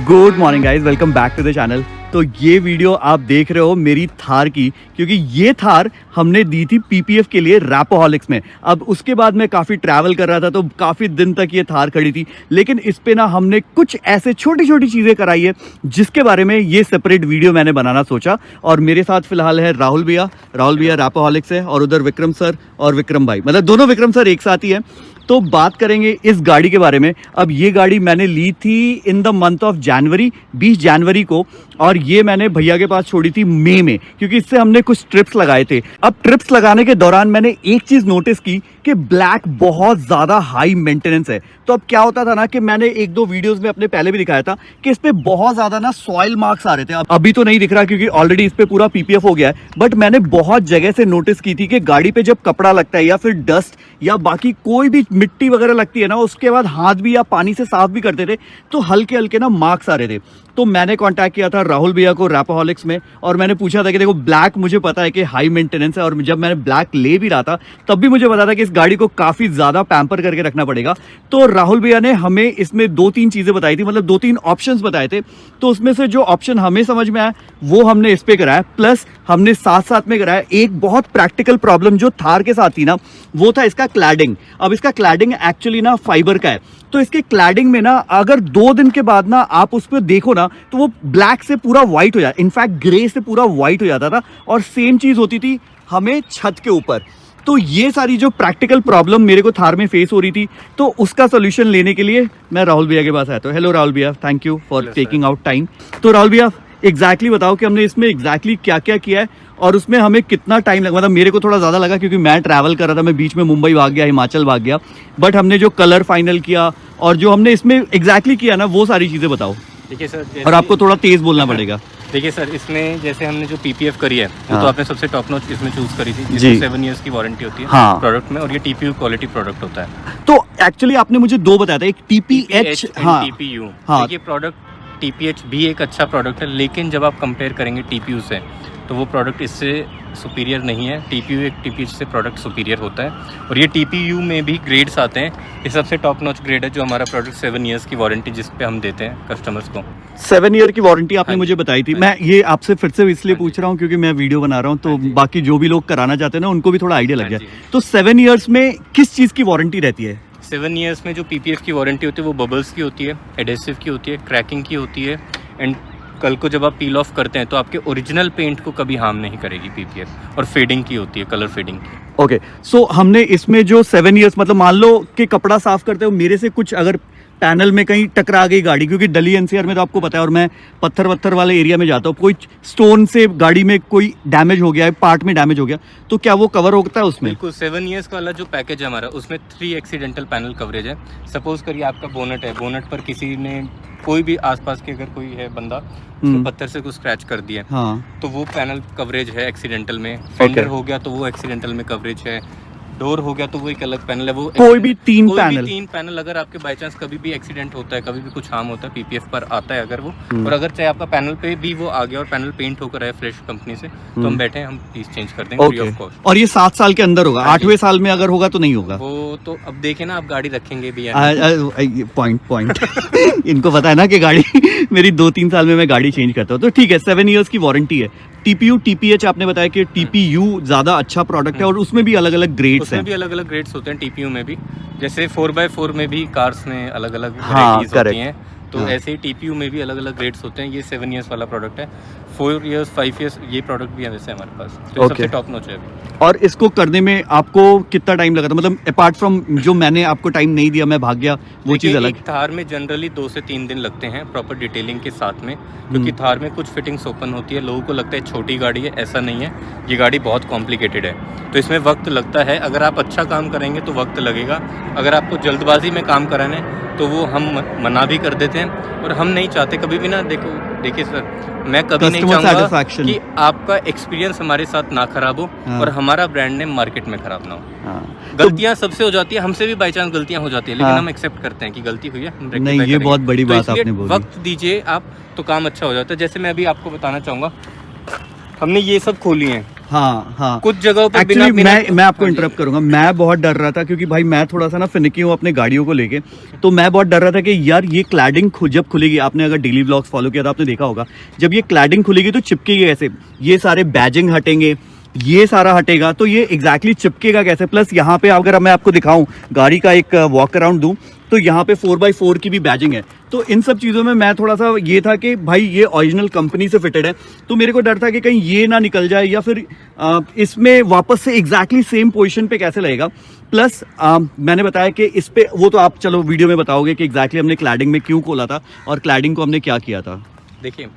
Good morning guys, welcome back to the channel. तो ये video आप देख रहे हो मेरी थार की, क्योंकि ये थार हमने दी थी पीपीएफ के लिए रैपोहॉलिक्स में। अब उसके बाद मैं काफ़ी ट्रैवल कर रहा था तो काफ़ी दिन तक ये थार खड़ी थी, लेकिन इस पे ना हमने कुछ ऐसे छोटी छोटी चीज़ें कराई है जिसके बारे में ये सेपरेट वीडियो मैंने बनाना सोचा। और मेरे साथ फिलहाल है राहुल भैया रैपोहॉलिक्स है, और उधर विक्रम सर और विक्रम भाई, मतलब दोनों विक्रम सर एक साथ ही है। तो बात करेंगे इस गाड़ी के बारे में। अब ये गाड़ी मैंने ली थी in the month of January, 20 जनवरी को, और ये मैंने भैया के पास छोड़ी थी मई में, क्योंकि इससे हमने कुछ ट्रिप्स लगाए थे। अब ट्रिप्स लगाने के दौरान मैंने एक चीज़ नोटिस की कि ब्लैक बहुत ज़्यादा हाई मेंटेनेंस है। तो अब क्या होता था ना कि मैंने एक दो वीडियोस में अपने पहले भी दिखाया था कि इस पे बहुत ज़्यादा ना सॉइल मार्क्स आ रहे थे। अब अभी तो नहीं दिख रहा क्योंकि ऑलरेडी इस पे पूरा पीपीएफ हो गया है, बट मैंने बहुत जगह से नोटिस की थी कि गाड़ी पे जब कपड़ा लगता है या फिर डस्ट या बाकी कोई भी मिट्टी वगैरह लगती है ना, उसके बाद हाथ भी या पानी से साफ भी करते थे तो हल्के हल्के ना मार्क्स आ रहे थे। तो मैंने कांटेक्ट किया था राहुल भैया को रैपोहॉलिक्स में, और मैंने पूछा था कि देखो ब्लैक मुझे पता है कि हाई मेंटेनेंस है, और जब मैंने ब्लैक ले भी रहा था तब भी मुझे पता था कि इस गाड़ी को काफ़ी ज़्यादा पैम्पर करके रखना पड़ेगा। तो राहुल भैया ने हमें इसमें 2-3 चीज़ें बताई थी, मतलब 2-3 ऑप्शंस बताए थे। तो उसमें से जो ऑप्शन हमें समझ में आया वो हमने इस पे कराया, प्लस हमने साथ साथ में कराया एक बहुत प्रैक्टिकल प्रॉब्लम जो थार के साथ थी ना, वो था इसका क्लैडिंग। अब इसका क्लैडिंग एक्चुअली ना फाइबर का है, तो इसके क्लैडिंग में ना अगर 2 दिन के बाद ना आप उस पर देखो ना तो वो ब्लैक से पूरा व्हाइट हो जाता, इनफैक्ट ग्रे से पूरा व्हाइट हो जाता था। और सेम चीज होती थी हमें छत के ऊपर। तो ये सारी जो प्रैक्टिकल प्रॉब्लम मेरे को थार में फेस हो रही थी, तो उसका सोल्यूशन लेने के लिए मैं राहुल भैया के पास आया। तो हेलो राहुल भैया, thank you for taking out time. तो राहुल भैया एग्जैक्टली बताओ कि हमने इसमें एग्जैक्टली क्या क्या किया है और उसमें हमें कितना टाइम लगा। मतलब मेरे को थोड़ा ज़्यादा लगा क्योंकि मैं ट्रैवल कर रहा था, मैं बीच में मुंबई भाग गया, हिमाचल भाग गया, बट हमने जो कलर फाइनल किया और जो हमने इसमें एग्जैक्टली किया ना, वो सारी चीज़ें बताओ। देखिए सर, और आपको थोड़ा तेज़ बोलना पड़ेगा। देखिए सर, इसमें जैसे हमने जो पीपीएफ करी है वो तो आपने सबसे टॉप नॉच इसमें चूज करी थी, जिसमें 7 इयर्स की वारंटी होती है प्रोडक्ट में, और ये टीपीयू क्वालिटी प्रोडक्ट होता है। तो एक्चुअली आपने मुझे 2 बताया था, एक टीपीएच, टीपीयू। ये प्रोडक्ट टीपीएच भी एक अच्छा प्रोडक्ट है, लेकिन जब आप कंपेयर करेंगे टीपीयू से तो वो प्रोडक्ट इससे सुपीरियर नहीं है। टीपीयू एक टीपीएच से प्रोडक्ट सुपीरियर होता है, और ये टीपीयू में भी ग्रेड्स आते हैं। ये सबसे टॉप नॉच ग्रेड है जो हमारा प्रोडक्ट 7 इयर्स की वारंटी जिस पे हम देते हैं कस्टमर्स को। 7 ईयर की वारंटी आपने मुझे बताई थी। मैं ये आपसे फिर से इसलिए पूछ रहा हूँ क्योंकि मैं वीडियो बना रहा हूँ, तो बाकी जो भी लोग कराना चाहते हैं ना उनको भी थोड़ा आइडिया लग जाए। तो 7 ईयर्स में किस चीज़ की वारंटी रहती है? 7 इयर्स में जो पीपीएफ की वारंटी होती है वो बबल्स की होती है, एडेसिव की होती है, क्रैकिंग की होती है, एंड कल को जब आप पील ऑफ करते हैं तो आपके ओरिजिनल पेंट को कभी हार्म नहीं करेगी पीपीएफ, और फेडिंग की होती है, कलर फेडिंग की। ओके, सो हमने इसमें जो 7 इयर्स, मतलब मान लो कि कपड़ा साफ करते हो मेरे से कुछ अगर पैनल में कहीं टकरा गई गाड़ी, क्योंकि दिल्ली एनसीआर में तो आपको पता है, और मैं पत्थर वत्थर वाले एरिया में जाता हूँ, कोई स्टोन से गाड़ी में कोई डैमेज हो गया है, पार्ट में डैमेज हो गया, तो क्या वो कवर होता है उसमें? बिल्कुल, 7 इयर्स वाला जो पैकेज है हमारा, उसमें 3 एक्सीडेंटल पैनल कवरेज है। सपोज करिए आपका बोनट है, बोनट पर किसी ने, कोई भी आसपास के अगर कोई है बंदा, तो पत्थर से कुछ स्क्रैच कर दिया, तो वो पैनल कवरेज है एक्सीडेंटल में। फेंडर हो गया तो वो एक्सीडेंटल में कवरेज है। डोर हो गया तो वो एक अलग पैनल है। वो कोई भी तीन पैनल अगर आपके बाय चांस कभी भी एक्सीडेंट होता है, कभी भी कुछ हार्म होता है, पीपीएफ पर आता है अगर वो, और अगर चाहे आपका पैनल पे भी वो आ गया और पैनल पेंट होकर आए फ्रेश कंपनी से, तो हम बैठे हैं, हम पीस चेंज कर देंगे फ्री ऑफ कॉस्ट। और ये 7 साल के अंदर होगा, 8वें साल में अगर होगा तो नहीं होगा वो तो अब देखे ना, आप गाड़ी रखेंगे भी पॉइंट इनको पता है ना कि गाड़ी मेरी 2-3 साल में मैं गाड़ी चेंज करता हूँ, तो ठीक है। 7 इयर्स की वारंटी है। टीपीयू टीपीएच आपने बताया कि टीपीयू ज़्यादा अच्छा प्रोडक्ट है, और उसमें भी अलग अलग ग्रेड्स हैं। उसमें भी अलग अलग ग्रेड्स होते हैं टीपीयू में भी, जैसे 4x4 में भी कार्स में अलग अलग वैरायटीज होती हैं, तो ऐसे ही टीपीयू में भी अलग अलग ग्रेड्स होते हैं। ये 7 इयर्स वाला प्रोडक्ट है, 4 इयर्स 5 इयर्स ये प्रोडक्ट भी है वैसे हमारे पास, तो सबसे टॉप नॉच है अभी। और इसको करने में आपको कितना टाइम लगा था? मतलब अपार्ट फ्रॉम जो मैंने आपको टाइम नहीं दिया, मैं भाग गया, वो चीज़ अलग। थार में जनरली 2 से 3 दिन लगते हैं प्रॉपर डिटेलिंग के साथ में, क्योंकि थार में कुछ फिटिंग्स ओपन होती है। लोगों को लगता है छोटी गाड़ी है, ऐसा नहीं है, ये गाड़ी बहुत कॉम्प्लिकेटेड है, तो इसमें वक्त लगता है। अगर आप अच्छा काम करेंगे तो वक्त लगेगा, अगर आपको जल्दबाजी में काम कराना है तो वो हम मना भी कर देते हैं, और हम नहीं चाहते कभी भी ना। देखिए सर, मैं कभी नहीं चाहूँगा कि आपका एक्सपीरियंस हमारे साथ ना खराब हो और हमारा ब्रांड नेम मार्केट में खराब ना हो। गलतियां सबसे हो जाती है, हमसे भी बाई चांस गलतियां हो जाती है, लेकिन हम एक्सेप्ट करते हैं कि गलती हुई है, हम नहीं, ये बहुत बड़ी बात आपने बोली। वक्त दीजिए आप, तो काम अच्छा हो जाता है। जैसे मैं अभी आपको बताना चाहूँगा, हमने ये सब खोली हैं। हाँ हाँ, कुछ जगहों पे एक्चुअली मैं आपको हाँ जी। इंटरप्ट करूंगा। मैं बहुत डर रहा था क्योंकि भाई मैं थोड़ा सा ना फिनिकी हूँ अपने गाड़ियों को लेके, तो मैं बहुत डर रहा था कि यार ये क्लैडिंग जब खुलेगी, आपने अगर डेली व्लॉग्स फॉलो किया तो आपने देखा होगा, जब ये क्लैडिंग खुलेगी तो चिपकेगी कैसे, ये सारे बैजिंग हटेंगे, ये सारा हटेगा, तो ये एग्जैक्टली चिपकेगा कैसे। प्लस यहाँ पे अगर मैं आपको दिखाऊं, गाड़ी का एक वॉक अराउंड दूं, तो यहाँ पे 4x4 की भी बैजिंग है। तो इन सब चीज़ों में मैं थोड़ा सा ये था कि भाई ये ओरिजिनल कंपनी से फिटेड है, तो मेरे को डर था कि कहीं ये ना निकल जाए या फिर इसमें वापस से एग्जैक्टली सेम पोजीशन पे कैसे लगेगा। प्लस मैंने बताया कि इस पे, वो तो आप चलो वीडियो में बताओगे कि एग्जैक्टली हमने क्लैडिंग में क्यों खोला था और क्लैडिंग को हमने क्या किया था। देखिए,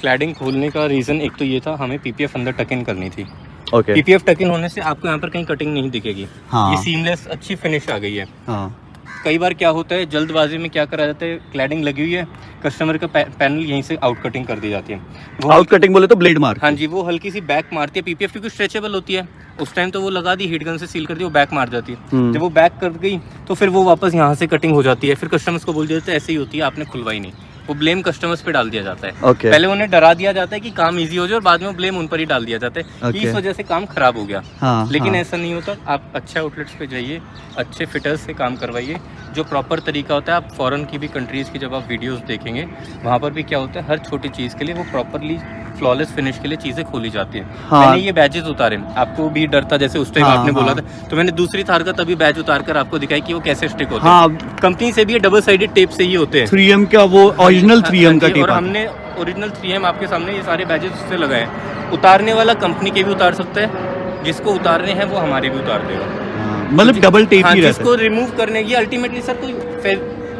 क्लैडिंग खोलने का रीज़न एक तो ये था, हमें पीपीएफ अंदर टक इन करनी थी। ओके। पीपीएफ टक इन होने से आपको यहाँ पर कहीं कटिंग नहीं दिखेगी। हाँ। ये सीमलेस अच्छी फिनिश आ गई है। हाँ कई बार क्या होता है, जल्दबाजी में क्या करा जाता है, क्लैडिंग लगी हुई है, कस्टमर का पैनल यहीं से आउट कटिंग कर दी जाती है। वो आउट कटिंग बोले तो ब्लेड मार। हाँ जी, वो हल्की सी बैक मारती है। पीपीएफ क्योंकि स्ट्रेचेबल होती है, उस टाइम तो वो लगा दी, हीट गन से सील कर दी, वो बैक मार जाती है। जब वो बैक कर गई तो फिर वो वापस यहाँ से कटिंग हो जाती है। फिर कस्टमर्स को बोल देते हैं ऐसे ही होती है, आपने खुलवाई नहीं। वो ब्लेम कस्टमर्स पे डाल दिया जाता है। Okay. पहले उन्हें डरा दिया जाता है कि काम इजी हो जाए, और बाद में वो ब्लेम उन पर ही डाल दिया जाता है कि इस वजह से काम खराब हो गया। हाँ, लेकिन हाँ। ऐसा नहीं होता। आप अच्छे आउटलेट्स पे जाइए, अच्छे फिटर्स से काम करवाइए, जो प्रॉपर तरीका होता है। आप फॉरेन की भी कंट्रीज़ की जब आप वीडियोस देखेंगे, वहाँ पर भी क्या होता है, हर छोटी चीज़ के लिए वो प्रॉपरली फ्लॉलेस फिनिश के लिए चीज़ें खोली जाती हैं। हाँ। मैंने ये बैजेस उतारे, आपको भी डर था जैसे उस टाइम हाँ, आपने बोला हाँ। था, तो मैंने दूसरी थार का तभी बैज उतार कर आपको दिखाई कि वो कैसे स्टिक होते हैं। हाँ, कंपनी से भी ये डबल साइडेड टेप से ही होते हैं। 3M का वो ओरिजिनल 3M का टेप। और हमने ओरिजिनल 3M आपके सामने ये सारे बैजेस उससे लगाए हैं। उतारने वाला कंपनी के भी उतार सकता है, जिसको उतारने हैं वो हमारे भी उतार देगा। मतलब डबल टेप हाँ, ही रहता जिसको है। रिमूव करने की अल्टीमेटली सर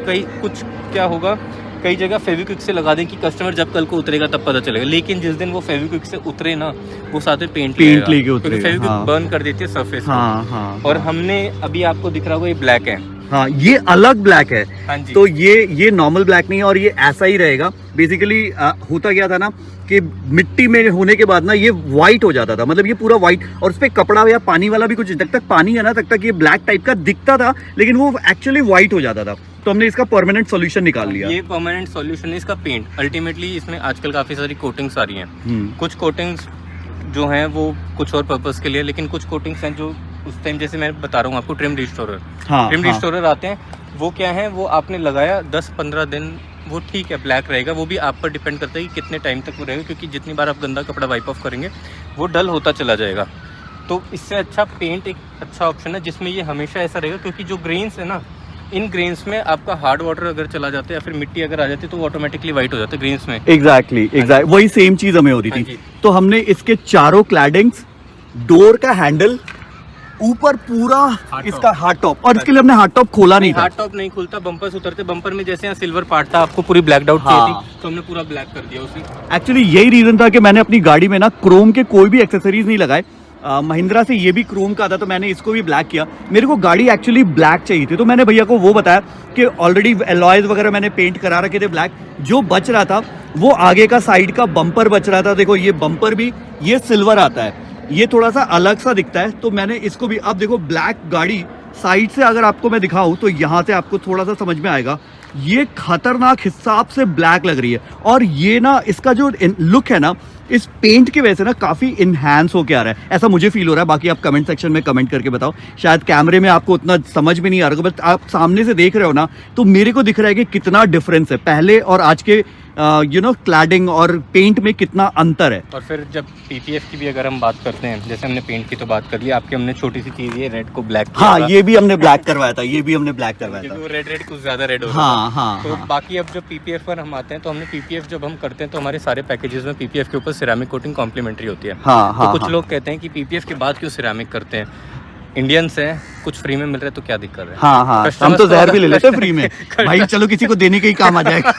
कहीं कुछ क्या होगा, कई जगह फेविक्विक से लगा दें कि कस्टमर जब कल को उतरेगा तब पता चलेगा। लेकिन जिस दिन वो फेविक्विक से उतरे ना, वो साथ में पेंट लेके उतरेगा। फेविक्विक हाँ। बर्न कर देती है सरफेस को। हाँ हाँ। और हमने अभी आपको दिख रहा होगा ये ब्लैक है। हाँ, ये अलग ब्लैक है। हाँ जी। तो ये नॉर्मल ब्लैक नहीं है और ये ऐसा ही रहेगा। बेसिकली होता क्या था ना कि मिट्टी में होने के बाद ना ये वाइट हो जाता था, मतलब ये पूरा वाइट, और उस पे कपड़ा या पानी वाला भी कुछ, जब तक पानी है ना तब तक ये ब्लैक टाइप का दिखता था, लेकिन वो एक्चुअली वाइट हो जाता था। तो हमने इसका परमानेंट सॉल्यूशन निकाल लिया। ये परमानेंट सॉल्यूशन है इसका पेंट। अल्टीमेटली इसमें आजकल काफ़ी सारी कोटिंग्स आ रही हैं। कुछ कोटिंग्स जो हैं वो कुछ और पर्पस के लिए, लेकिन कुछ कोटिंग्स हैं जो उस टाइम, जैसे मैं बता रहा हूँ आपको, ट्रिम रिस्टोरर। हाँ, ट्रिम हाँ। रिस्टोरर आते हैं, वो क्या है, वो आपने लगाया 10-15 दिन, वो ठीक है ब्लैक रहेगा। वो भी आप पर डिपेंड करता है कि कितने टाइम तक वो रहेगा, क्योंकि जितनी बार आप गंदा कपड़ा वाइप ऑफ करेंगे वो डल होता चला जाएगा। तो इससे अच्छा पेंट एक अच्छा ऑप्शन है जिसमें ये हमेशा ऐसा रहेगा, क्योंकि जो ग्रेन्स है ना, इन ग्रेन्स में आपका हार्ड वाटर अगर चला जाता है या फिर मिट्टी अगर आ जाती है तो वो ऑटोमेटिकली वाइट हो जाता है ग्रेन्स में। एग्जैक्टली वही सेम चीज हमें हो रही हाँ थी। जी। तो हमने इसके चारों क्लैडिंग्स, डोर का हैंडल, ऊपर पूरा इसका हार्ड टॉप, और इसके लिए हमने हार्ड टॉप खोला नहीं था। हार्ड टॉप नहीं खुलता, बम्पर्स उतरते, बम्पर में जैसे यहाँ सिल्वर पार्ट था, आपको पूरी ब्लैक आउट हाँ। चाहिए थी, तो हमने पूरा ब्लैक कर दिया उसे। एक्चुअली यही रीजन था कि मैंने अपनी गाड़ी में ना क्रोम के कोई भी एक्सेसरीज नहीं लगाए। महिंद्रा से ये भी क्रोम का था, तो मैंने इसको भी ब्लैक किया। मेरे को गाड़ी एक्चुअली ब्लैक चाहिए थी, तो मैंने भैया को वो बताया कि ऑलरेडी अलॉयज वगैरह मैंने पेंट करा रखे थे ब्लैक। जो बच रहा था वो आगे का साइड का बम्पर बच रहा था। देखो ये बम्पर भी, ये सिल्वर आता है, ये थोड़ा सा अलग सा दिखता है, तो मैंने इसको भी, अब देखो ब्लैक गाड़ी साइड से अगर आपको मैं दिखाऊं तो यहाँ से आपको थोड़ा सा समझ में आएगा, ये खतरनाक हिसाब से ब्लैक लग रही है। और ये ना इसका जो लुक है ना, इस पेंट की वजह से ना काफी इनहैंस होके आ रहा है, ऐसा मुझे फील हो रहा है। बाकी आप कमेंट सेक्शन में कमेंट करके बताओ। शायद कैमरे में आपको उतना समझ में नहीं आ रहा, बट आप सामने से देख रहे हो ना, तो मेरे को दिख रहा है कि कितना डिफरेंस है पहले और आज के क्लैडिंग और पेंट में कितना अंतर है। और फिर जब पीपीएफ की भी अगर हम बात करते हैं, जैसे हमने पेंट की तो बात कर ली, आपकी हमने छोटी सी चीज ये रेड को ब्लैक किया हाँ, था। ये भी हमने ब्लैक करवाया था, ये भी हमने ब्लैक करवाया क्योंकि था। वो रेड कुछ ज्यादा रेड हो रहा हाँ था। हाँ तो हाँ। बाकी अब जब पीपीएफ पर हम आते हैं, तो हमने पीपीएफ जब हम करते हैं तो हमारे सारे पैकेजेस में पीपीएफ के ऊपर सिरेमिक कोटिंग कॉम्प्लीमेंट्री होती है। हाँ, हाँ, तो कुछ हाँ। लोग कहते हैं कि पीपीएफ के बाद क्यों सिरेमिक करते हैं, इंडियंस हैं, कुछ फ्री में मिल रहा है तो क्या दिक्कत है। हाँ हाँ, हम Customers तो को जहर भी ले अगर- लेते हैं फ्री में भाई, चलो किसी को देने के ही काम आ जाएगा।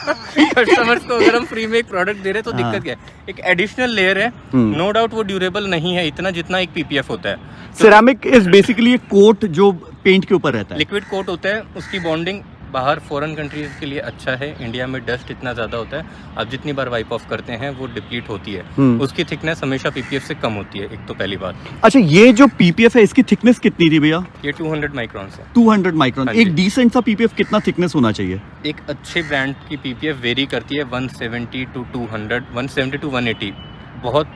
कस्टमर्स को अगर हम फ्री में एक प्रोडक्ट दे रहे हैं तो हाँ। दिक्कत क्या है, एक एडिशनल लेयर है। नो डाउट वो ड्यूरेबल नहीं है इतना जितना एक पीपीएफ होता है। सिरेमिक इज बेसिकली एक कोट जो पेंट के ऊपर रहता है। लिक्विड कोट होता है, उसकी बॉन्डिंग बाहर फॉरेन कंट्रीज के लिए अच्छा है। इंडिया में डस्ट इतना ज़्यादा होता है, आप जितनी बार वाइप ऑफ करते हैं वो डिप्लीट होती है। उसकी थिकनेस हमेशा पीपीएफ से कम होती है, एक तो पहली बात। अच्छा, ये जो पीपीएफ है इसकी थिकनेस कितनी थी भैया? ये 200 माइक्रॉन है। 200 माइक्रॉन। हाँ एक जी। डिसेंट सा पीपीएफ कितना थिकनेस होना चाहिए? एक अच्छे ब्रांड की पीपीएफ वेरी करती है 170 to 200, 170 to 180। बहुत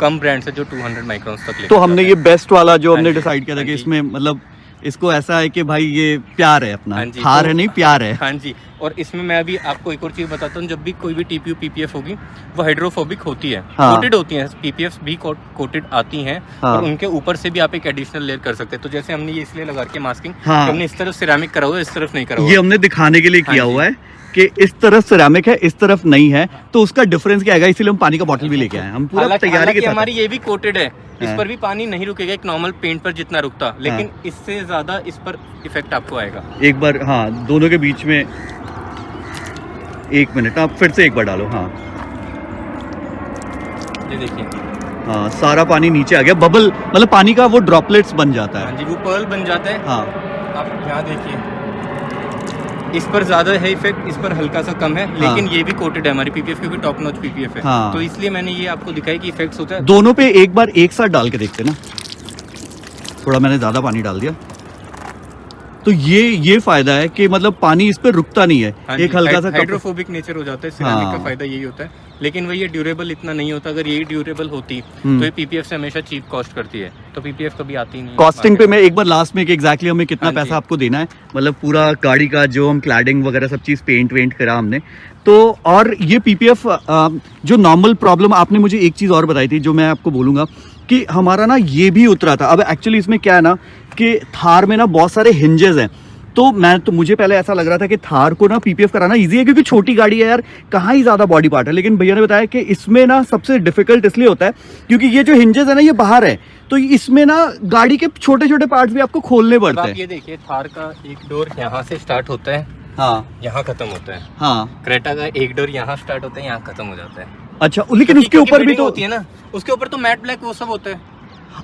कम ब्रांड्स है जो 200 माइक्रॉन्स तक ले। तो हमने ये बेस्ट वाला जो हाँ हमने जी, डिसाइड किया था हाँ कि जी। इसमें मतलब इसको ऐसा है कि भाई ये प्यार है अपना, हाँ जी, थार तो- है नहीं प्यार है। हाँ जी, और इसमें मैं अभी आपको एक और चीज़ बताता हूँ, जब भी कोई भी TPU PPF होगी वो हाइड्रोफोबिक होती है, हाँ। कोटेड होती हैं, PPF भी कोटेड आती हैं, हाँ। और उनके ऊपर से भी आप एक एडिशनल लेयर कर सकते हैं। तो जैसे हमने ये इसलिए लगा के मास्किंग, हाँ। हमने इस तरफ सिरेमिक करा हुआ है, इस तरफ नहीं करा हुआ। ये हमने दिखाने के लिए हाँ किया जी। हुआ है कि इस तरफ सिरेमिक है, इस तरफ नहीं है, तो उसका डिफरेंस क्या आएगा, इसीलिए हम पानी का बॉटल भी लेके आए हैं। हम पूरा तैयारी के हालांकि साथ हमारी ये भी कोटेड है, इस हाँ। पर भी पानी नहीं रुकेगा एक नॉर्मल पेंट पर जितना रुकता, लेकिन इससे ज्यादा इस पर इफेक्ट आपको आएगा। एक बार हाँ दोनों के बीच में 1 मिनट, आप फिर से एक बार डालो। हाँ ये देखिए, हाँ सारा पानी नीचे आ गया, बबल मतलब पानी का वो ड्रॉपलेट्स बन जाता हाँ है। जी, वो पर्ल बन जाता है। हाँ आप यहाँ देखिए, इस पर ज्यादा है इफेक्ट, इस पर हल्का सा कम है, लेकिन ये भी कोटेड है हमारी PPF, क्योंकि टॉप नॉच PPF है। हाँ। तो इसलिए मैंने ये आपको दिखाई कि इफेक्ट्स होता है। दोनों पे एक बार एक साथ डाल के देखते ना, थोड़ा मैंने ज्यादा पानी डाल दिया। तो ये फायदा है कि मतलब पानी इस पे रुकता नहीं है, हाँ एक जी, हल्का सा कप। हाइड्रोफोबिक नेचर हो जाता है सिरेमिक हाँ। का, फायदा यही होता है। लेकिन वही ये ड्यूरेबल इतना नहीं होता। अगर यही ड्यूरेबल होती हम्म। तो ये PPF से हमेशा चीप कॉस्ट करती है, तो PPF कभी आती नहीं है कॉस्टिंग पे market मैं एक बार लास्ट में कि एग्जैक्टली हमें कितना हाँ जी। पैसा आपको देना है, मतलब पूरा गाड़ी का जो हम क्लैडिंग वगैरह सब चीज़ पेंट वेंट करा हमने। तो और ये PPF जो नॉर्मल प्रॉब्लम आपने मुझे एक चीज़ और बताई थी जो मैं आपको बोलूँगा कि हमारा ना ये भी उतरा था। अब एक्चुअली इसमें क्या है ना कि थार में ना बहुत सारे हिंजेस हैं, तो मुझे पहले ऐसा लग रहा था कि थार को ना PPF कराना इजी है क्योंकि छोटी गाड़ी है यार, कहाँ ही ज़्यादा बॉडी पार्ट है। लेकिन भैया ने बताया कि इसमें ना सबसे डिफिकल्ट इसलिए होता है क्योंकि ये जो हिंजेस है ना ये बाहर है, तो इसमें ना गाड़ी के छोटे छोटे पार्ट्स भी आपको खोलने अब पड़ते आप हैं। ये देखिए, थार का एक डोर यहाँ से स्टार्ट होता है, हाँ यहाँ खत्म होता है। हाँ क्रेटा का एक डोर यहाँ स्टार्ट होता है, यहाँ खत्म हो जाता है। अच्छा, लेकिन क्योंकि- उसके ऊपर क्योंकि भी fitting तो होती है ना, उसके ऊपर तो मैट ब्लैक वो सब होता है।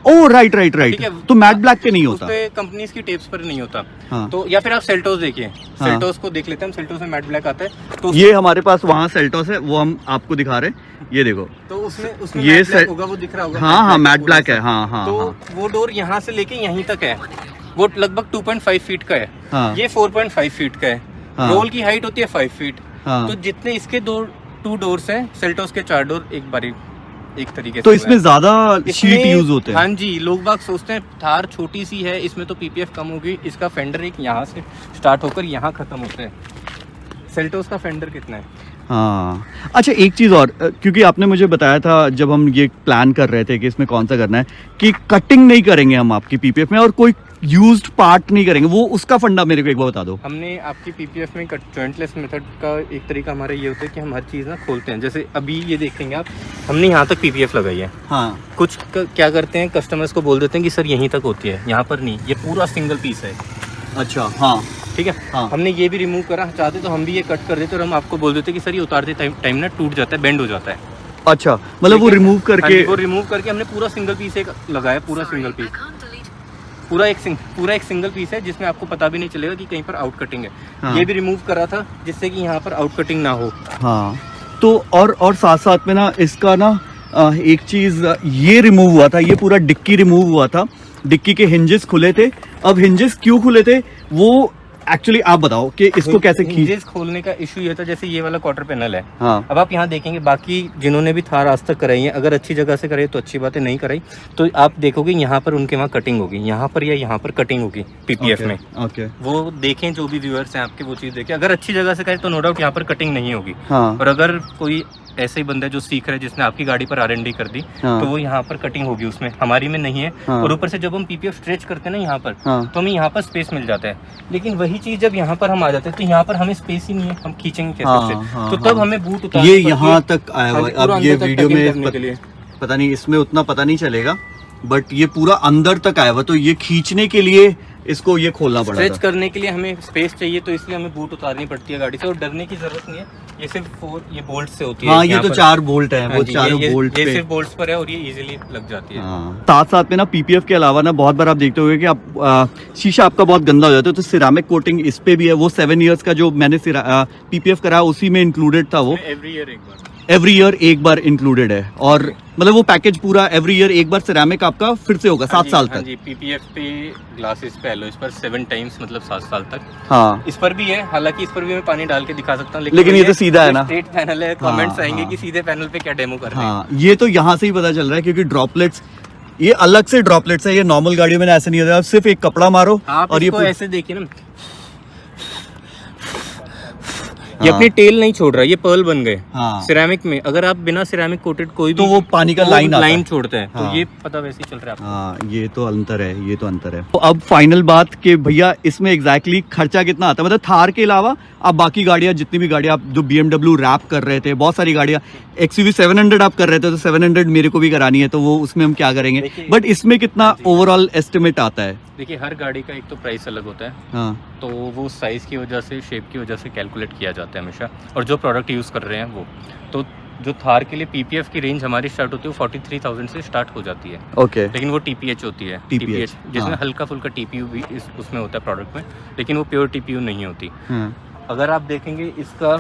ओ राइट राइट राइट, ठीक है, तो मैट ब्लैक पे नहीं होता। उस पे कंपनीज की टेप्स पर नहीं होता। हाँ। तो या फिर आप सेल्टोस देखिए, हाँ। सेल्टोस को देख लेते हैं हम, सेल्टोस में मैट ब्लैक आता है। तो ये हमारे पास वहाँ सेल्टोस है, वो हम आपको दिखा रहे हैं, ये देखो। तो उसमें ये मैट ब्लैक सेल- होगा, वो दिख रहा होगा। हाँ हाँ मैट पूरा ब्लैक सा। है, हाँ हाँ तो हाँ वो डोर यहाँ से लेके यहीं तक है, वो लगभग 2.5 फीट का है। हाँ। ये 4.5 फीट का है। हाँ। रोल की हाइट होती है 5 फीट। हाँ। तो जितने इसके 2 डोर्स हैं, सेल्टोस के 4 डोर एक बारी एक तरीके से तो हुआ इसमें है। ज्यादा इसमें- शीट यूज होते हैं। हाँ जी, लोग बाग सोचते हैं थार छोटी सी है, इसमें तो PPF कम होगी। इसका फेंडर एक यहाँ से स्टार्ट होकर यहाँ खत्म होता है। सेल्टोस का फेंडर कितना है? हाँ अच्छा, एक चीज़ और, क्योंकि आपने मुझे बताया था जब हम ये प्लान कर रहे थे कि इसमें कौन सा करना है कि कटिंग नहीं करेंगे हम आपकी PPF में और कोई यूज्ड पार्ट नहीं करेंगे, वो उसका फंडा मेरे को एक बार बता दो। हमने आपकी PPF में जॉइंटलेस मेथड का एक तरीका हमारा ये होता है कि हम हर चीज़ ना खोलते हैं। जैसे अभी ये देखेंगे आप, हमने यहाँ तक PPF लगाई है। हाँ कुछ क्या करते हैं, कस्टमर्स को बोल देते हैं कि सर यहीं तक होती है, यहाँ पर नहीं, ये पूरा सिंगल पीस है। अच्छा हाँ ठीक है, हाँ। हमने ये भी रिमूव करा, चाहते तो हम भी ये कट कर देते और हम आपको बोल देते कि सर ये उतारते टाइम ना टूट जाता है, बेंड हो जाता है। अच्छा, मतलब वो ठीक है? रिमूव हाँ करके जी, वो रिमूव करके हमने पूरा सिंगल पीस एक लगाया, पूरा सिंगल पीस, पूरा एक सिंगल पीस है जिसमें आपको पता भी नहीं चलेगा कि कहीं पर आउट कटिंग है। हाँ। ये भी रिमूव करा था जिससे कि यहाँ पर आउट कटिंग ना हो। हाँ तो और साथ साथ में ना इसका ना एक चीज़ ये रिमूव हुआ था, ये पूरा डिक्की रिमूव हुआ था, डिक्की के हिंजेस खुले थे। अब हिंजेस क्यों खुले थे वो एक्चुअली आप बताओ कि इसको कैसे खींच। हिंजेस खोलने का इशू ये था, जैसे ये वाला क्वार्टर पैनल है। हाँ अब आप यहाँ देखेंगे, बाकी जिन्होंने भी थार आज तक कराई है, अगर अच्छी जगह से कराई तो अच्छी बात है, नहीं कराई तो आप देखोगे यहाँ पर उनके वहाँ कटिंग होगी, यहाँ पर या यहाँ पर कटिंग होगी PPF में। ओके वो देखें, जो भी व्यूअर्स हैं आपके, वो चीज़ देखें। अगर अच्छी जगह से करें तो नो डाउट यहाँ पर कटिंग नहीं होगी। हाँ और अगर कोई ऐसे ही बंदा है जो सीख रहा है, जिसने आपकी गाड़ी पर R&D कर दी, हाँ। तो वो यहाँ पर कटिंग होगी, उसमें हमारी में नहीं है। हाँ। और ऊपर से जब हम PPF स्ट्रेच करते हैं ना यहाँ पर, हाँ। तो हमें यहाँ पर स्पेस मिल जाता है। लेकिन वही चीज़ जब यहाँ पर हम आ जाते हैं तो यहाँ पर हमें स्पेस ही नहीं है, हम खींचेंगे कैसे हाँ, उससे? हाँ, तो तब हाँ। हमें बूट उतारनी ये पड़ती है। यहाँ तक आया हुआ हाँ है। जी, पूरा अब ये अंदर तक वीडियो tucking में करने के लिए। पता नहीं, इसमें उतना पता नहीं चलेगा, बट ये पूरा अंदर तक आया हुआ, तो ये खींचने के लिए इसको ये खोलना पड़ा स्ट्रेच था। करने के लिए हमें स्पेस चाहिए, तो इसलिए हमें बूट उतारनी पड़ती है गाड़ी से। और डरने की जरूरत नहीं है, ये सिर्फ 4 ये बोल्ट से होती है। हाँ, ये यहाँ तो पर। 4 बोल्ट है, हाँ वो जी, चारों ये बोल्ट पे। सिर्फ बोल्ट्स पर है और ये इजीली लग जाती है। हाँ। साथ साथ में ना PPF के अलावा ना बहुत बार आप देखते होंगे कि आप शीशा आपका बहुत गंदा हो जाता है, तो सिरामिक कोटिंग इस पे भी है। वो 7 इयर्स का जो मैंने PPF करा उसी में इंक्लूडेड था वो। एवरी ईयर एक बार। एवरी ईयर एक बार इंक्लूडेड है, और मतलब वो पैकेज पूरा एवरी ईयर एक बार सिरेमिक आपका फिर से होगा 7 साल तक। जी, पीपीएफ पे, ग्लासेस पे, एलॉयज पर 7 टाइम्स मतलब 7 साल तक। हाँ, इस पर भी है, हालांकि इस पर भी मैं पानी डाल के दिखा सकता हूँ, लेकिन ये तो सीधा है ना, स्ट्रेट पैनल है। कमेंट्स हाँ, आएंगे हाँ। कि सीधे पैनल पे क्या डेमो कर रहे हैं। हाँ, ये तो यहाँ से ही पता चल रहा है, क्योंकि ड्रॉपलेट्स ये अलग से ड्रॉपलेट्स है, ये नॉर्मल गाड़ियों में ऐसे नहीं होता। आप सिर्फ एक कपड़ा मारो आप और इसको ये ऐसे देखिए ना, ये अपनी टेल नहीं छोड़ रहा, ये पर्ल बन गए। हाँ। सिरेमिक में अगर आप बिना सिरेमिक कोटेड कोई भी तो वो पानी का लाइन आता है। लाइन छोड़ते हैं, हाँ। तो ये पता वैसे ही चल रहा है आपको। हाँ, ये तो अंतर है, ये तो अंतर है। तो अब फाइनल बात कि भैया इसमें एग्जैक्टली खर्चा कितना आता है, मतलब थार के अलावा आप बाकी गाड़ियाँ, जितनी भी गाड़ियाँ आप जो BMW रैप कर रहे थे, बहुत सारी गाड़ियाँ, XUV 700 आप कर रहे थे, तो 700 मेरे को भी करानी है, तो वो उसमें हम क्या करेंगे, बट इसमें कितना ओवरऑल एस्टिमेट आता है? देखिए, हर गाड़ी का एक तो प्राइस अलग होता है, हाँ, तो वो साइज़ की वजह से, शेप की वजह से कैलकुलेट किया जाता है हमेशा, और जो प्रोडक्ट यूज़ कर रहे हैं वो। तो जो थार के लिए PPF की रेंज हमारी स्टार्ट होती है, वो 43,000 से स्टार्ट हो जाती है। ओके। लेकिन वो TPH होती है, TPH, जिसमें हाँ। हल्का फुल्का TPU भी उसमें होता है प्रोडक्ट में, लेकिन वो प्योर TPU नहीं होती। हाँ, अगर आप देखेंगे इसका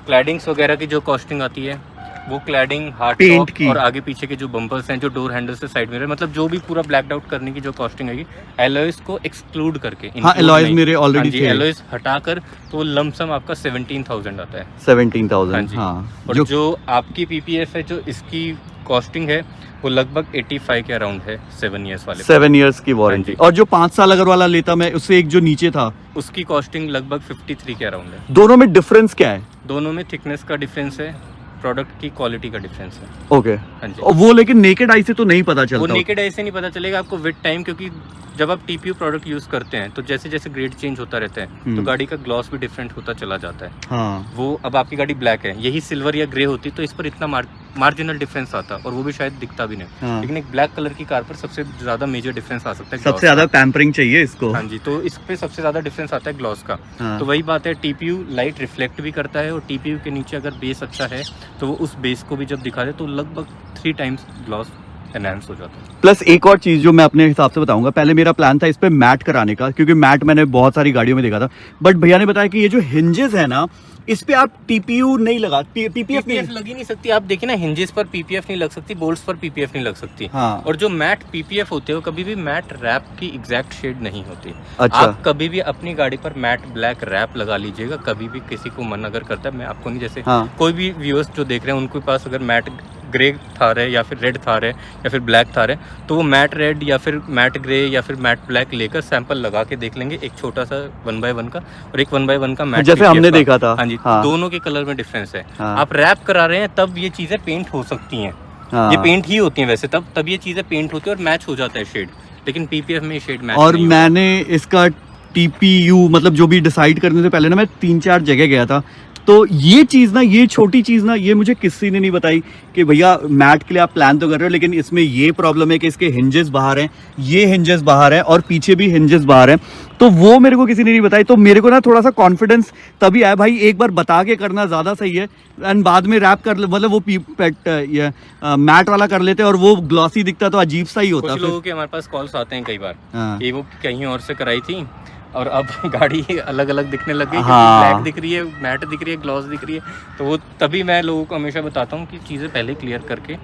क्लैडिंग्स वगैरह की जो कॉस्टिंग आती है, वो क्लैडिंग, हार्ड पेंट टॉप की, और आगे पीछे के जो बम्पर्स हैं, जो डोर हैंडल्स से साइड मिरर, मतलब जो भी पूरा ब्लैक आउट करने की जो कॉस्टिंग आएगी, एलॉयज को एक्सक्लूड करके, हाँ, एलॉयज मेरे ऑलरेडी थे, एलॉयज हटाकर, तो लमसम आपका 17,000 आता है। 17,000। हाँ, और जो आपकी PPF है, जो इसकी कॉस्टिंग है, वो लगभग 85 के अराउंड है 7 इयर्स वाले। 7 इयर्स की वारंटी, और जो 5 साल अगर वाला लेता मैं, उससे एक जो नीचे था, उसकी कॉस्टिंग लगभग 53 के अराउंड है। दोनों में डिफरेंस क्या है? दोनों में थिकनेस का डिफरेंस है, प्रोडक्ट की क्वालिटी का डिफरेंस है। ओके। हाँ जी। और वो लेकिन नेकेड आई से तो नहीं पता वो चलता। नेकेड आई से नहीं पता चलेगा आपको विद टाइम, क्योंकि जब आप TPU प्रोडक्ट यूज़ करते हैं, तो जैसे जैसे ग्रेड चेंज होता रहता है, तो गाड़ी का ग्लॉस भी डिफरेंट होता चला जाता है। हाँ, वो अब आपकी गाड़ी ब्लैक है, यही सिल्वर या ग्रे होती तो इस पर इतना मार्जिनल डिफरेंस आता, और वो भी शायद दिखता भी नहीं। हाँ। लेकिन एक ब्लैक कलर की कार पर सबसे ज़्यादा मेजर डिफरेंस आ सकता है, सबसे ज्यादा पैम्परिंग चाहिए इसको। हाँ जी, तो इस पे सबसे ज़्यादा डिफरेंस आता है ग्लॉस का। हाँ। तो वही बात है, TPU लाइट रिफ्लेक्ट भी करता है, और TPU के नीचे अगर बेस अच्छा है, तो वो उस बेस को भी जब दिखा दे, तो लगभग 3 टाइम्स ग्लॉस एनहांस हो जाता है। प्लस एक और चीज जो मैं अपने हिसाब से बताऊंगा, पहले मेरा प्लान था इस पे मैट कराने का, क्योंकि मैट मैंने बहुत सारी गाड़ियों में देखा था, बट भैया ने बताया कि ये जो हिंजेस है ना, इस पे आप TPU नहीं लगा, PPF नहीं लग ही नहीं सकती। आप देखिए ना, हिंजेस पर PPF नहीं लग सकती, बोल्ट्स पर PPF नहीं लग सकती। हाँ। और जो मैट PPF होते हैं, वो कभी भी मैट रैप की एग्जैक्ट शेड नहीं होती। अच्छा। आप कभी भी अपनी गाड़ी पर मैट ब्लैक रैप लगा लीजिएगा, कभी भी किसी को मन अगर करता है, मैं आपको नहीं, जैसे हाँ। कोई भी व्यूअर्स जो देख रहे हैं, उनके पास अगर मैट ग्रे थार है, या फिर रेड थार है, या फिर ब्लैक थार है, तो वो मैट रेड या फिर मैट ग्रे या फिर मैट ब्लैक लेकर सैंपल लगा के देख लेंगे, एक छोटा सा 1x1 का और एक 1x1 का मैट, जैसे PPF हमने का। देखा था। हाँ जी, हाँ। दोनों के कलर में डिफरेंस है। हाँ। आप रैप करा रहे हैं, तब ये चीजें पेंट हो सकती हैं। हाँ। ये पेंट ही होती हैं वैसे, तब ये चीजें पेंट होती है और मैच हो जाता है शेड, लेकिन PPF में शेड मैच और नहीं होता। मैंने इसका TPU मतलब जो भी डिसाइड करने से पहले ना, मैं 3-4 जगह गया था, तो ये चीज़ ना, ये छोटी चीज़ ना, ये मुझे किसी ने नहीं बताई कि भैया मैट के लिए आप प्लान तो कर रहे हो, लेकिन इसमें ये प्रॉब्लम है कि इसके हिंजेस बाहर हैं, ये हिंजेस बाहर हैं, और पीछे भी हिंजेस बाहर हैं, तो वो मेरे को किसी ने नहीं बताई। तो मेरे को ना थोड़ा सा कॉन्फिडेंस तभी आया, भाई एक बार बता के करना ज़्यादा सही है, एंड बाद में रैप कर, मतलब वो ये मैट वाला कर लेते, और वो ग्लॉसी दिखता तो अजीब सा ही होता। कुछ लोगों के हमारे पास कॉल्स आते हैं कई बार हाँ। कि वो कहीं और से कराई थी, और अब गाड़ी अलग अलग दिखने लग गई, हाँ। ब्लैक दिख रही है, मैट दिख रही है, ग्लॉस दिख रही है। तो वो तभी मैं लोगों को हमेशा बताता हूँ कि चीज़ें पहले क्लियर करके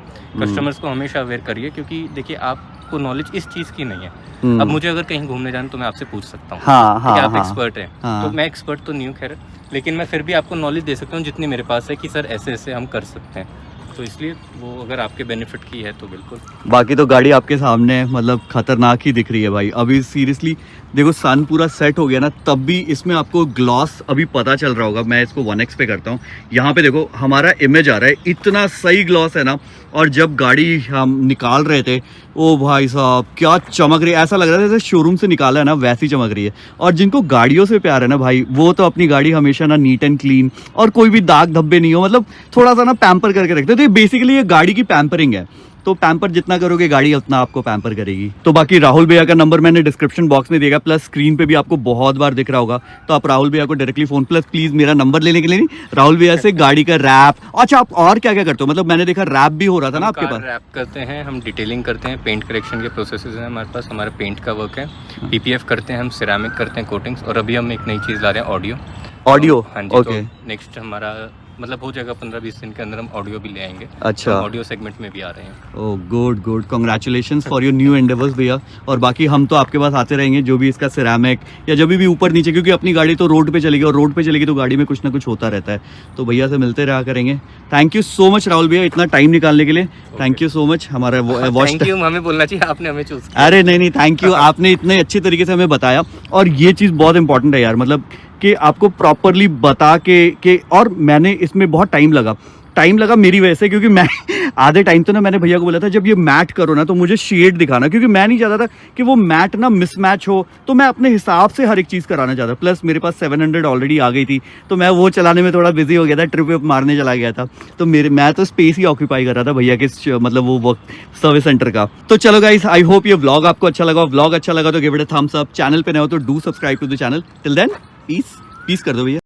कस्टमर्स को हमेशा अवेयर करिए, क्योंकि देखिए आपको नॉलेज इस चीज़ की नहीं है। अब मुझे अगर कहीं घूमने जाना, तो मैं आपसे पूछ सकता हूँ, हाँ, हाँ, आप हाँ। एक्सपर्ट हैं। हाँ। तो मैं एक्सपर्ट तो नहीं हूँ खैर, लेकिन मैं फिर भी आपको नॉलेज दे सकता हूँ जितनी मेरे पास है, कि सर ऐसे ऐसे हम कर सकते हैं। तो इसलिए वो अगर आपके बेनिफिट की है तो बिल्कुल। बाकी तो गाड़ी आपके सामने है, मतलब खतरनाक ही दिख रही है भाई। अभी सीरियसली देखो, सन पूरा सेट हो गया ना, तब भी इसमें आपको ग्लॉस अभी पता चल रहा होगा। मैं इसको 1x पे करता हूँ, यहाँ पे देखो हमारा इमेज आ रहा है, इतना सही ग्लॉस है ना। और जब गाड़ी हम निकाल रहे थे, ओ भाई साहब क्या चमक रही है, ऐसा लग रहा था जैसे शोरूम से निकाला है ना, वैसी चमक रही है। और जिनको गाड़ियों से प्यार है ना भाई, वो तो अपनी गाड़ी हमेशा ना नीट एंड क्लीन, और कोई भी दाग धब्बे नहीं हो, मतलब थोड़ा सा ना पैम्पर करके रखते हैं। तो ये बेसिकली ये गाड़ी की पैम्परिंग है। तो पैम्पर जितना करोगे, गाड़ी उतना आपको पैम्पर करेगी। तो बाकी राहुल भैया का नंबर मैंने डिस्क्रिप्शन बॉक्स में दिया, प्लस स्क्रीन पे भी आपको बहुत बार दिख रहा होगा, तो आप राहुल भैया को डायरेक्टली फोन, प्लस प्लीज मेरा नंबर लेने के लिए नहीं, राहुल भैया से गाड़ी का रैप। अच्छा, आप और क्या क्या करते हो? मतलब मैंने देखा रैप भी हो रहा था ना आपके पास। रैप करते हैं हम, डिटेलिंग करते हैं, पेंट करेक्शन के प्रोसेसेस हैं हमारे पास, हमारा पेंट का वर्क है, PPF करते हैं हम, सिरेमिक करते हैं, कोटिंग्स, और अभी हम एक नई चीज़ ला रहे हैं, ऑडियो। ऑडियो, हाँ जी। ओके। तो नेक्स्ट हमारा मतलब हो जाएगा 15-20 दिन के अंदर हम ऑडियो भी ले आएंगे। अच्छा। ऑडियो सेगमेंट में भी आ रहे हैं। Oh good good, congratulations for your new endeavours भैया। और बाकी हम तो आपके पास आते रहेंगे, जो भी इसका सिरेमिक या जब भी ऊपर नीचे, क्योंकि अपनी गाड़ी तो रोड पे चलेगी और रोड पे चलेगी तो गाड़ी में कुछ ना कुछ होता रहता है, तो भैया से मिलते रहा करेंगे। Thank you so much Rahul भैया, इतना टाइम निकालने के लिए थैंक यू सो मच। हमारा वॉच, थैंक यू हमें बोलना चाहिए, आपने हमें चूज किया। अरे नहीं नहीं, थैंक यू, आपने इतने अच्छे तरीके से हमें बताया। और ये चीज़ बहुत इंपॉर्टेंट है यार, मतलब कि आपको प्रॉपरली बता के और मैंने इसमें बहुत टाइम लगा मेरी वजह से, क्योंकि मैं आधे टाइम तो ना मैंने भैया को बोला था जब ये मैट करो ना तो मुझे शेड दिखाना, क्योंकि मैं नहीं चाहता था कि वो मैट ना मिसमैच हो, तो मैं अपने हिसाब से हर एक चीज़ कराना चाहता। प्लस मेरे पास 700 ऑलरेडी आ गई थी, तो मैं वो चलाने में थोड़ा बिजी हो गया था, ट्रिप विप मारने चला गया था, तो मैं तो स्पेस ही ऑक्यूपाई कर रहा था भैया के मतलब वो वर्क सर्विस सेंटर का। तो चलो गाइस, आई होप ये व्लॉग आपको अच्छा लगा। व्लॉग अच्छा लगा तो give it a thumbs up, channel पे नए हो तो do subscribe to the channel. Till then peace कर दो भैया।